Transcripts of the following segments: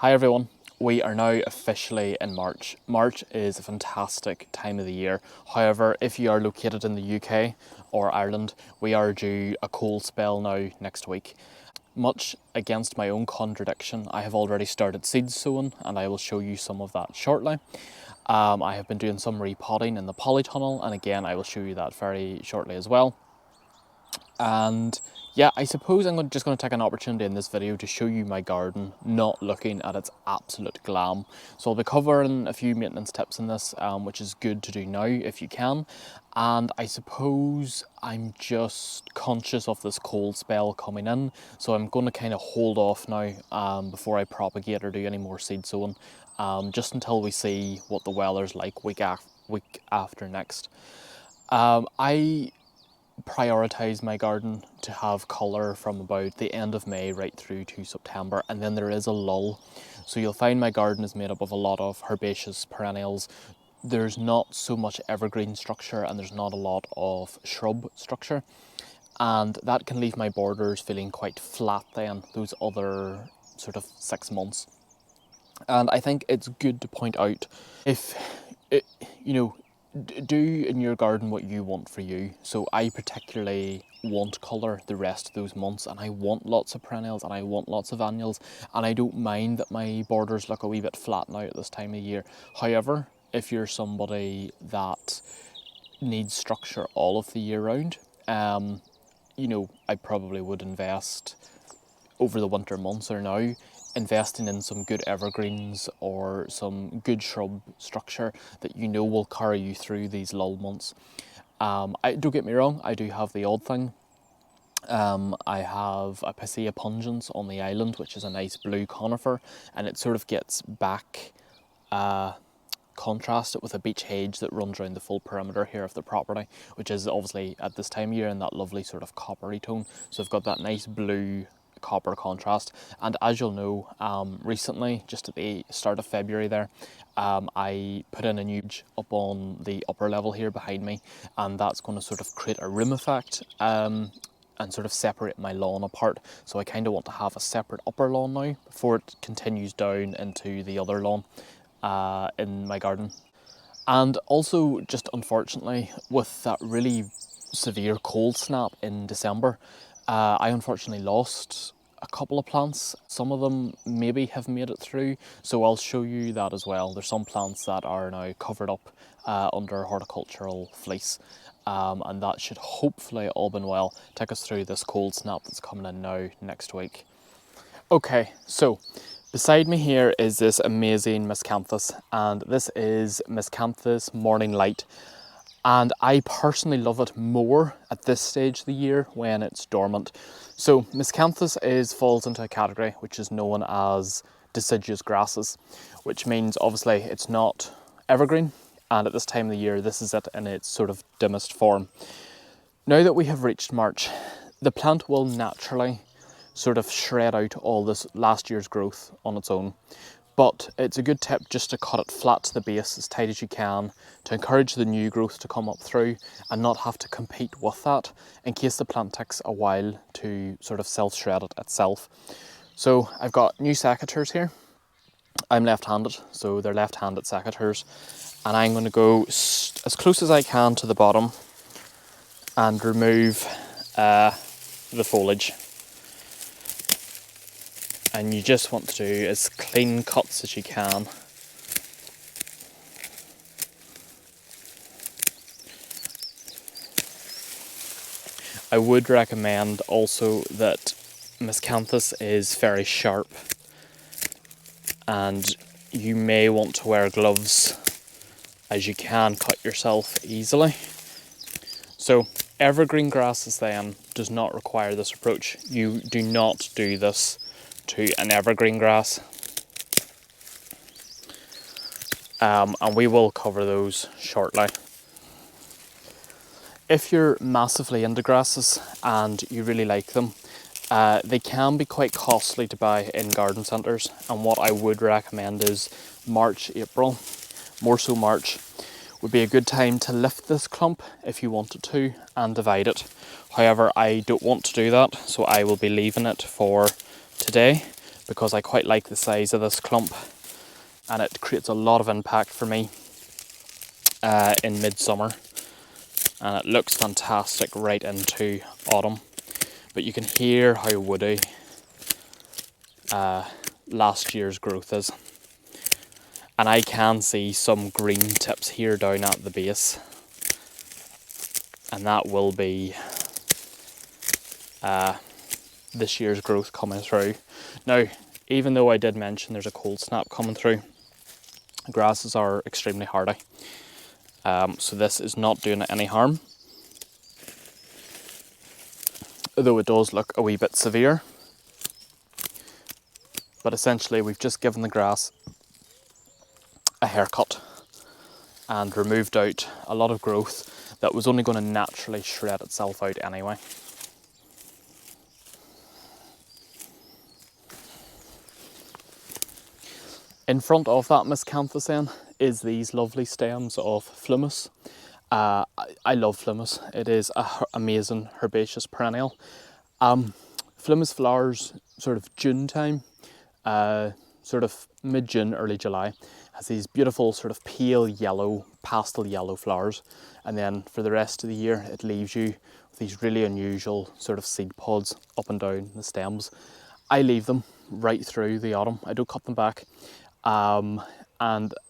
Hi everyone, we are now officially in March. March is a fantastic time of the year. However, if you are located in the UK or Ireland, we are due a cold spell now next week. Much against my own contradiction, I have already started seed sowing and I will show you some of that shortly. I have been doing some repotting in the Polytunnel, and again I will show you that very shortly as well. And yeah, I suppose I'm just going to take an opportunity in this video to show you my garden not looking at its absolute glam. So I'll be covering a few maintenance tips in this, which is good to do now if you can. And I suppose I'm just conscious of this cold spell coming in, so I'm going to kind of hold off now before I propagate or do any more seed sowing, just until we see what the weather's like week after next. I prioritise my garden to have colour from about the end of May right through to September, and then there is a lull. So you'll find my garden is made up of a lot of herbaceous perennials. There's not so much evergreen structure and there's not a lot of shrub structure, and that can leave my borders feeling quite flat then those other sort of 6 months. And I think it's good to point out, if it, do in your garden what you want for you. So I particularly want colour the rest of those months, and I want lots of perennials and I want lots of annuals, and I don't mind that my borders look a wee bit flat now at this time of year. However, if you're somebody that needs structure all of the year round, I probably would invest over the winter months or now, investing in some good evergreens or some good shrub structure that will carry you through these lull months. Don't get me wrong, I do have the odd thing. I have a Picea pungens on the island, which is a nice blue conifer, and it sort of gets back contrasted with a beech hedge that runs around the full perimeter here of the property, which is obviously at this time of year in that lovely sort of coppery tone. So I've got that nice blue copper contrast. And as you'll know, recently, just at the start of February there, I put in a new hedge up on the upper level here behind me, and that's going to sort of create a room effect and sort of separate my lawn apart. So I kind of want to have a separate upper lawn now before it continues down into the other lawn in my garden. And also, just unfortunately, with that really severe cold snap in December, I unfortunately lost a couple of plants. Some of them maybe have made it through, so I'll show you that as well. There's some plants that are now covered up under horticultural fleece, and that should hopefully, all been well, take us through this cold snap that's coming in now next week. Okay, so beside me here is this amazing Miscanthus, and this is Miscanthus Morning Light. And I personally love it more at this stage of the year when it's dormant. So Miscanthus falls into a category which is known as deciduous grasses, which means obviously it's not evergreen, and at this time of the year this is it in its sort of dimmest form. Now that we have reached March, the plant will naturally sort of shred out all this last year's growth on its own. But it's a good tip just to cut it flat to the base as tight as you can to encourage the new growth to come up through and not have to compete with that in case the plant takes a while to sort of self-shred it itself. So I've got new secateurs here. I'm left-handed, so they're left-handed secateurs, and I'm going to go as close as I can to the bottom and remove the foliage. And you just want to do as clean cuts as you can. I would recommend also that Miscanthus is very sharp, and you may want to wear gloves as you can cut yourself easily. So evergreen grasses then does not require this approach. You do not do this to an evergreen grass, and we will cover those shortly. If you're massively into grasses and you really like them, they can be quite costly to buy in garden centres, and what I would recommend is March, April, more so March, would be a good time to lift this clump if you wanted to and divide it. However, I don't want to do that, so I will be leaving it for today because I quite like the size of this clump, and it creates a lot of impact for me in midsummer, and it looks fantastic right into autumn. But you can hear how woody last year's growth is, and I can see some green tips here down at the base, and that will be this year's growth coming through. Now, even though I did mention there's a cold snap coming through, grasses are extremely hardy, so this is not doing it any harm, although it does look a wee bit severe. But essentially we've just given the grass a haircut and removed out a lot of growth that was only going to naturally shred itself out anyway. In front of that Miscanthus then is these lovely stems of phlomis. I love phlomis. It is an amazing herbaceous perennial. Phlomis flowers sort of June time, sort of mid-June, early July. Has these beautiful sort of pale yellow, pastel yellow flowers, and then for the rest of the year it leaves you with these really unusual sort of seed pods up and down the stems. I leave them right through the autumn. I don't cut them back, and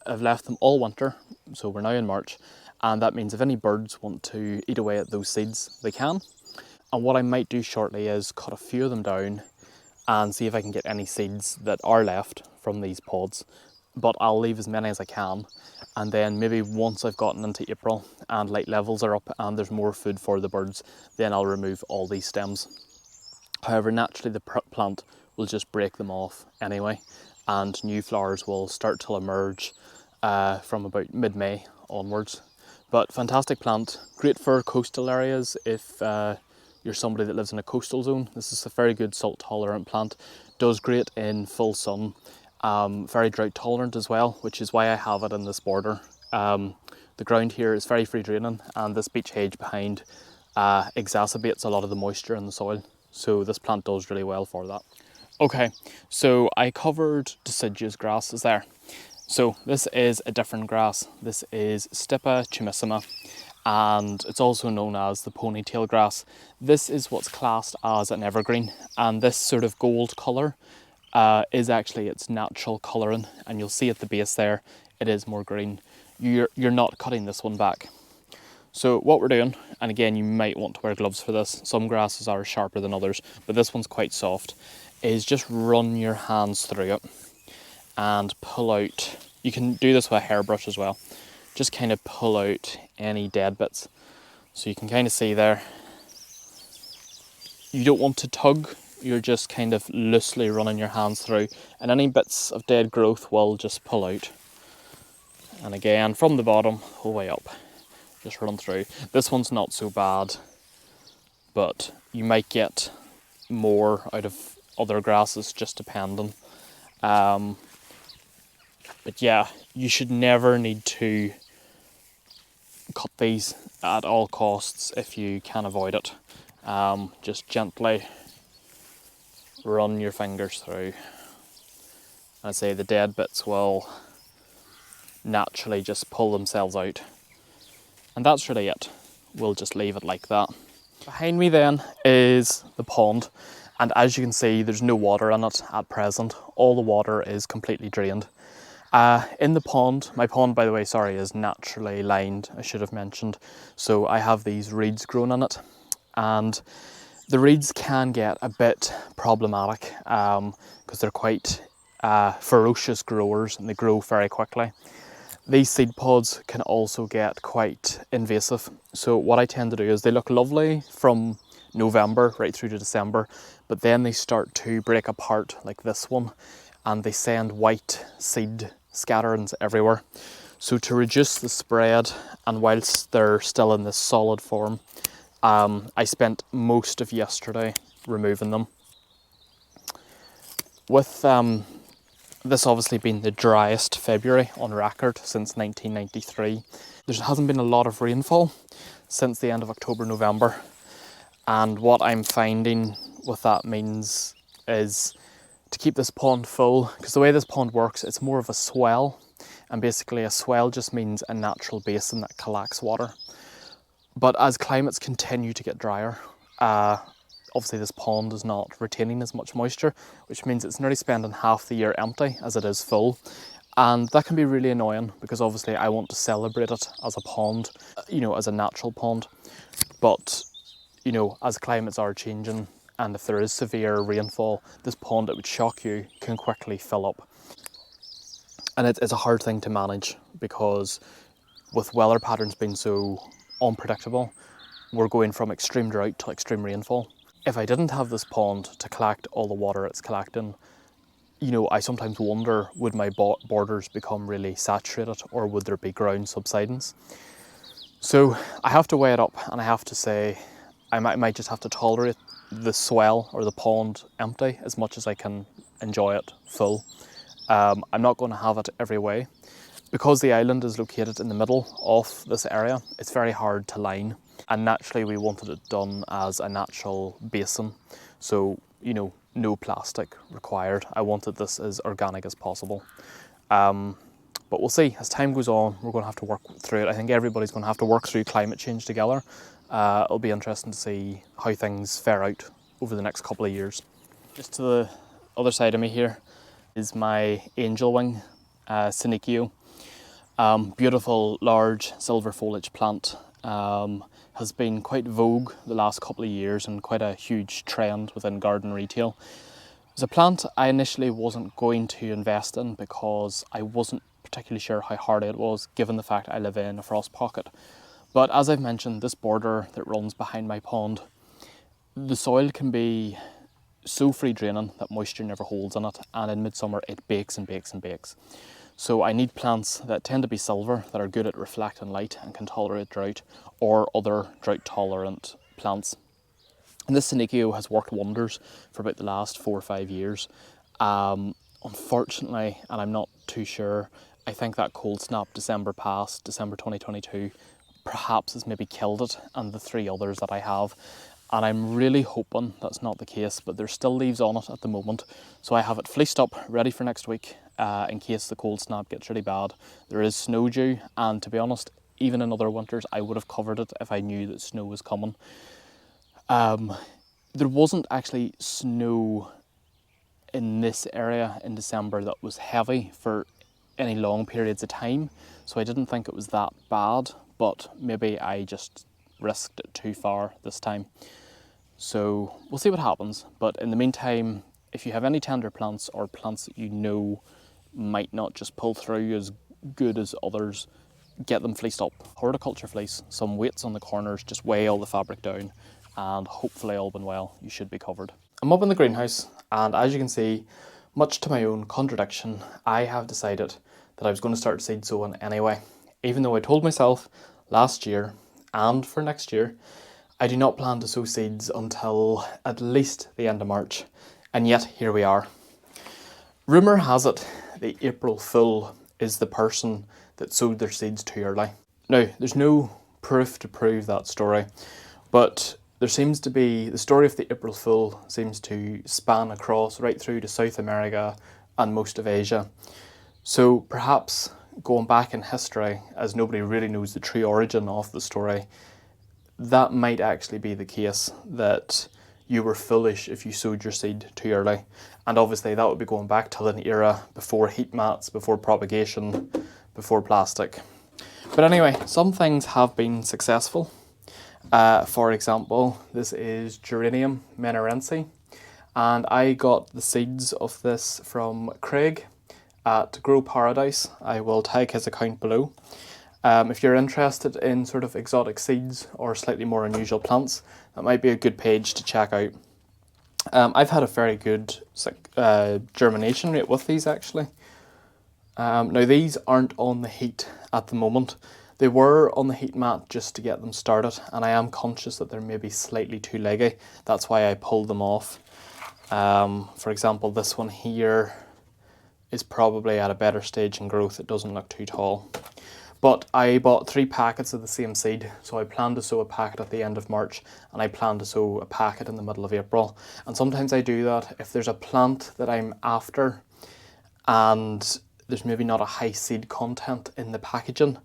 I've left them all winter, so we're now in March, and that means if any birds want to eat away at those seeds, they can. And what I might do shortly is cut a few of them down and see if I can get any seeds that are left from these pods, but I'll leave as many as I can, and then maybe once I've gotten into April and light levels are up and there's more food for the birds, then I'll remove all these stems. However, naturally the plant will just break them off anyway, and new flowers will start to emerge from about mid-May onwards. But fantastic plant, great for coastal areas if you're somebody that lives in a coastal zone. This is a very good salt tolerant plant, does great in full sun, very drought tolerant as well, which is why I have it in this border. The ground here is very free draining, and this beech hedge behind exacerbates a lot of the moisture in the soil, so this plant does really well for that. Okay, so I covered deciduous grasses there. So this is a different grass. This is Stipa chimissima, and it's also known as the Ponytail Grass. This is what's classed as an evergreen, and this sort of gold colour is actually its natural colouring, and you'll see at the base there it is more green. You're not cutting this one back. So what we're doing, and again you might want to wear gloves for this, some grasses are sharper than others, but this one's quite soft, is just run your hands through it and pull out. You can do this with a hairbrush as well. Just kind of pull out any dead bits. So you can kind of see there. You don't want to tug, you're just kind of loosely running your hands through, and any bits of dead growth will just pull out. And again, from the bottom, all the way up, just run through. This one's not so bad, but you might get more out of other grasses, just depending. But yeah, you should never need to cut these at all costs if you can avoid it. Just gently run your fingers through. I say the dead bits will naturally just pull themselves out. And that's really it. We'll just leave it like that. Behind me then is the pond, and as you can see there's no water in it at present. All the water is completely drained. In the pond, my pond by the way, sorry, is naturally lined, I should have mentioned. So I have these reeds grown in it, and the reeds can get a bit problematic because they're quite ferocious growers and they grow very quickly. These seed pods can also get quite invasive. So what I tend to do is they look lovely from November right through to December, but then they start to break apart like this one, and they send white seed scatterings everywhere. So to reduce the spread, and whilst they're still in this solid form, I spent most of yesterday removing them. With this obviously being the driest February on record since 1993. There hasn't been a lot of rainfall since the end of October, November. And what I'm finding what that means is to keep this pond full, because the way this pond works, it's more of a swell, and basically a swell just means a natural basin that collects water. But as climates continue to get drier, obviously this pond is not retaining as much moisture, which means it's nearly spending half the year empty as it is full. And that can be really annoying, because obviously I want to celebrate it as a pond, you know, as a natural pond. But, you know, as climates are changing, and if there is severe rainfall, this pond, it would shock you, can quickly fill up. And it's a hard thing to manage, because with weather patterns being so unpredictable, we're going from extreme drought to extreme rainfall. If I didn't have this pond to collect all the water it's collecting, you know, I sometimes wonder, would my borders become really saturated, or would there be ground subsidence? So I have to weigh it up, and I have to say I might just have to tolerate the swell or the pond empty as much as I can enjoy it full. I'm not going to have it every way. Because the island is located in the middle of this area, it's very hard to line. And naturally we wanted it done as a natural basin. So, you know, no plastic required. I wanted this as organic as possible. But we'll see, as time goes on, we're going to have to work through it. I think everybody's going to have to work through climate change together. It'll be interesting to see how things fare out over the next couple of years. Just to the other side of me here is my Angelwing Senecio. Beautiful large silver foliage plant. Has been quite vogue the last couple of years and quite a huge trend within garden retail. It's a plant I initially wasn't going to invest in, because I wasn't particularly sure how hardy it was, given the fact I live in a frost pocket. But as I've mentioned, this border that runs behind my pond, the soil can be so free draining that moisture never holds in it, and in midsummer it bakes and bakes and bakes. So I need plants that tend to be silver, that are good at reflecting light and can tolerate drought, or other drought tolerant plants. And this Senecio has worked wonders for about the last 4 or 5 years. Unfortunately, and I'm not too sure, I think that cold snap December 2022, perhaps has maybe killed it and the 3 others that I have. And I'm really hoping that's not the case, but there's still leaves on it at the moment. So I have it fleeced up, ready for next week, in case the cold snap gets really bad. There is snow due, and to be honest, even in other winters, I would have covered it if I knew that snow was coming. There wasn't actually snow in this area in December that was heavy for any long periods of time, so I didn't think it was that bad, but maybe I just risked it too far this time. So we'll see what happens, but in the meantime, if you have any tender plants or plants that you know might not just pull through as good as others, get them fleeced up. Horticulture fleece, some weights on the corners, just weigh all the fabric down, and hopefully, all been well, you should be covered. I'm up in the greenhouse, and as you can see, much to my own contradiction, I have decided that I was going to start seed sowing anyway, even though I told myself last year and for next year I do not plan to sow seeds until at least the end of March, and yet here we are. Rumour has it the April Fool is the person that sowed their seeds too early. Now, there's no proof to prove that story, but there seems to be, the story of the April Fool seems to span across right through to South America and most of Asia. So perhaps going back in history, as nobody really knows the true origin of the story, that might actually be the case, that you were foolish if you sowed your seed too early. And obviously that would be going back to an era before heat mats, before propagation, before plastic. But anyway, some things have been successful. For example, this is Geranium Maderense, and I got the seeds of this from Craig at Grow Paradise. I will tag his account below. If you're interested in sort of exotic seeds or slightly more unusual plants, that might be a good page to check out. I've had a very good germination rate with these actually. Now these aren't on the heat at the moment. They were on the heat mat just to get them started, and I am conscious that they're maybe slightly too leggy. That's why I pulled them off. For example, this one here is probably at a better stage in growth. It doesn't look too tall. But I bought 3 packets of the same seed, so I plan to sow a packet at the end of March, and I plan to sow a packet in the middle of April. And sometimes I do that if there's a plant that I'm after and there's maybe not a high seed content in the packaging,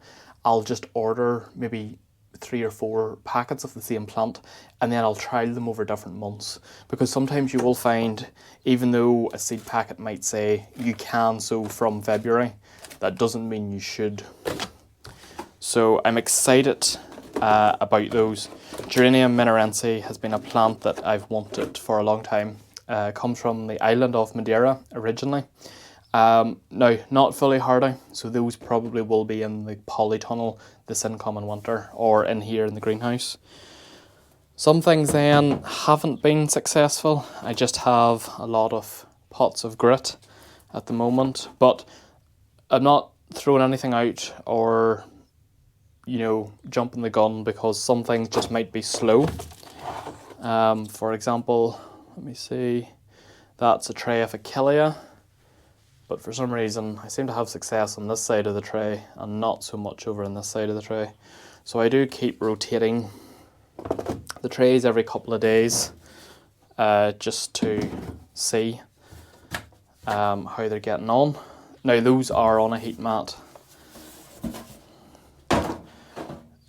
I'll just order maybe 3 or 4 packets of the same plant, and then I'll trial them over different months. Because sometimes you will find, even though a seed packet might say you can sow from February, that doesn't mean you should. So I'm excited about those. Geranium Maderense has been a plant that I've wanted for a long time. It comes from the island of Madeira originally. Now, not fully hardy, so those probably will be in the Polytunnel this incoming winter, or in here in the greenhouse. Some things then haven't been successful. I just have a lot of pots of grit at the moment, but I'm not throwing anything out or, you know, jumping the gun, because some things just might be slow. For example, let me see, that's a tray of Achillea. But for some reason, I seem to have success on this side of the tray and not so much over on this side of the tray. So I do keep rotating the trays every couple of days just to see how they're getting on. Now those are on a heat mat.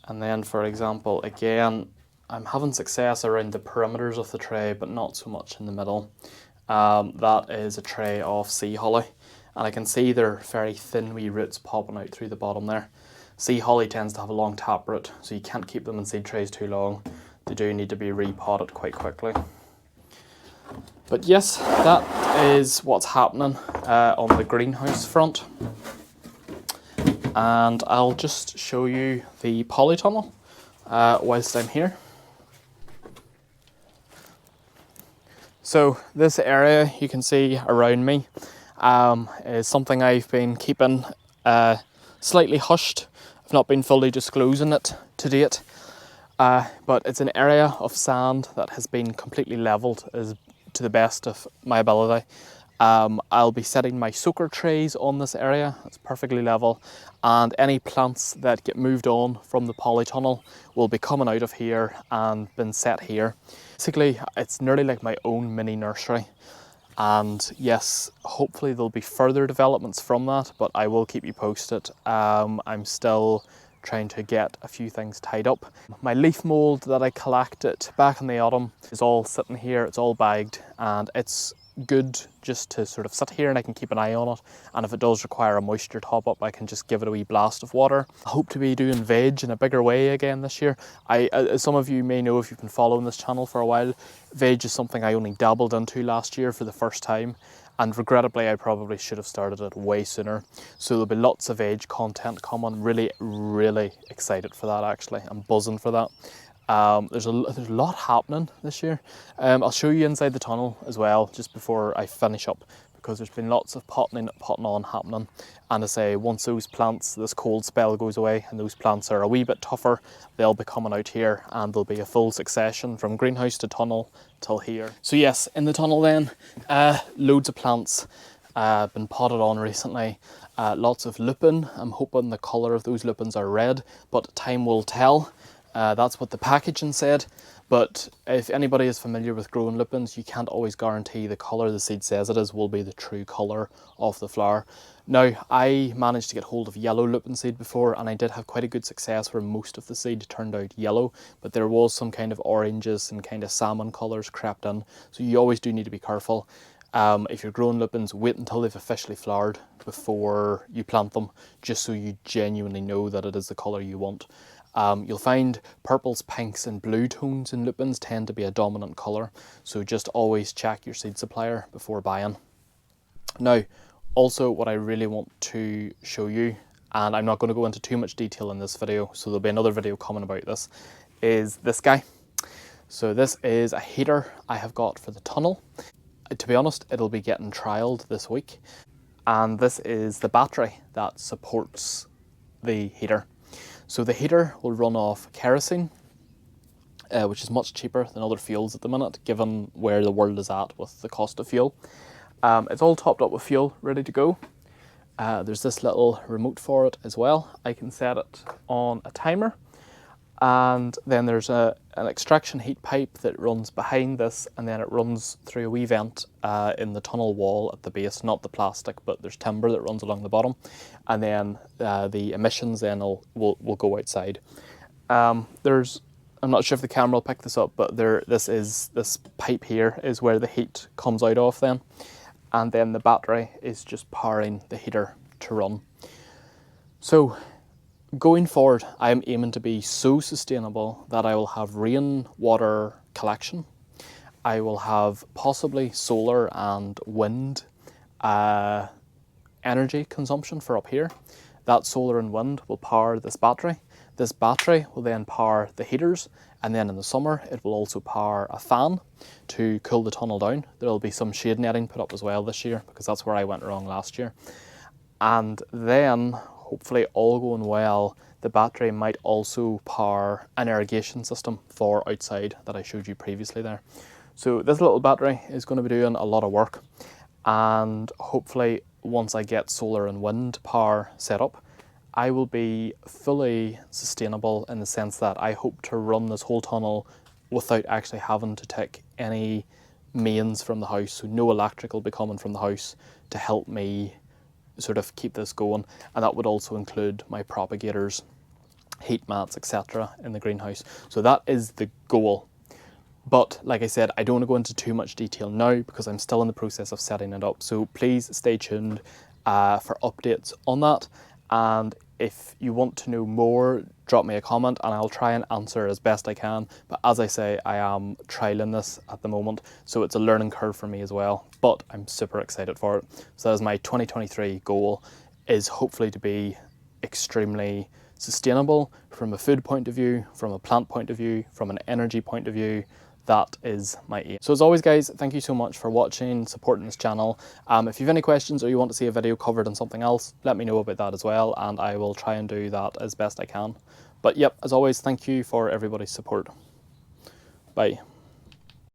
And then, for example, again, I'm having success around the perimeters of the tray, but not so much in the middle. That is a tray of sea holly. And I can see they're very thin wee roots popping out through the bottom there. Sea holly tends to have a long taproot, so you can't keep them in seed trays too long. They do need to be repotted quite quickly. But yes, that is what's happening on the greenhouse front. And I'll just show you the polytunnel whilst I'm here. So this area you can see around me is something I've been keeping slightly hushed. I've not been fully disclosing it to date, but it's an area of sand that has been completely levelled as to the best of my ability. I'll be setting my soaker trays on this area. It's perfectly level, and any plants that get moved on from the polytunnel will be coming out of here and been set here. Basically, it's nearly like my own mini nursery. And yes, hopefully there'll be further developments from that, but I will keep you posted. I'm still trying to get a few things tied up. My leaf mould that I collected back in the autumn is all sitting here, it's all bagged, and it's good just to sort of sit here and I can keep an eye on it, and if it does require a moisture top up I can just give it a wee blast of water. I hope to be doing veg in a bigger way again this year. As some of you may know if you've been following this channel for a while, veg is something I only dabbled into last year for the first time, and regrettably I probably should have started it way sooner. So there'll be lots of veg content coming. Really excited for that actually. I'm buzzing for that. There's a lot happening this year. I'll show you inside the tunnel as well just before I finish up, because there's been lots of potting on happening. And I say, once those plants, this cold spell goes away and those plants are a wee bit tougher, they'll be coming out here and there'll be a full succession from greenhouse to tunnel till here. So yes, in the tunnel then, loads of plants been potted on recently. Lots of lupin. I'm hoping the colour of those lupins are red, but time will tell. That's what the packaging said, but if anybody is familiar with growing lupins, you can't always guarantee the colour the seed says it is will be the true colour of the flower. Now, I managed to get hold of yellow lupin seed before, and I did have quite a good success where most of the seed turned out yellow, but there was some kind of oranges and kind of salmon colours crept in, so you always do need to be careful. If you're growing lupins, wait until they've officially flowered before you plant them, just so you genuinely know that it is the colour you want. You'll find purples, pinks and blue tones in lupins tend to be a dominant colour, so just always check your seed supplier before buying. Now, also what I really want to show you, and I'm not going to go into too much detail in this video, so there'll be another video coming about this, is this guy. So this is a heater I have got for the tunnel. To be honest, it'll be getting trialled this week, and this is the battery that supports the heater. So the heater will run off kerosene, which is much cheaper than other fuels at the minute, given where the world is at with the cost of fuel. It's all topped up with fuel, ready to go. There's this little remote for it as well. I can set it on a timer. And then there's an extraction heat pipe that runs behind this, and then it runs through a wee vent in the tunnel wall at the base, not the plastic, but there's timber that runs along the bottom. And then the emissions then will go outside. I'm not sure if the camera will pick this up, but this pipe here is where the heat comes out of then. And then the battery is just powering the heater to run. So going forward, I am aiming to be so sustainable that I will have rainwater collection. I will have possibly solar and wind energy consumption for up here. That solar and wind will power this battery. This battery will then power the heaters, and then in the summer it will also power a fan to cool the tunnel down. There will be some shade netting put up as well this year, because that's where I went wrong last year. And then, hopefully all going well, the battery might also power an irrigation system for outside that I showed you previously there. So this little battery is going to be doing a lot of work, and hopefully once I get solar and wind power set up, I will be fully sustainable in the sense that I hope to run this whole tunnel without actually having to take any mains from the house. So no electric will be coming from the house to help me sort of keep this going. And that would also include my propagators, heat mats, etc. in the greenhouse. So that is the goal. But like I said, I don't want to go into too much detail now because I'm still in the process of setting it up. So please stay tuned for updates on that. And if you want to know more, drop me a comment and I'll try and answer as best I can. But as I say, I am trialing this at the moment, so it's a learning curve for me as well. But I'm super excited for it. So that is my 2023 goal, is hopefully to be extremely sustainable from a food point of view, from a plant point of view, from an energy point of view. That is my aim. So as always guys, thank you so much for watching, supporting this channel. If you have any questions or you want to see a video covered on something else, let me know about that as well, and I will try and do that as best I can. But yep, as always, thank you for everybody's support. Bye.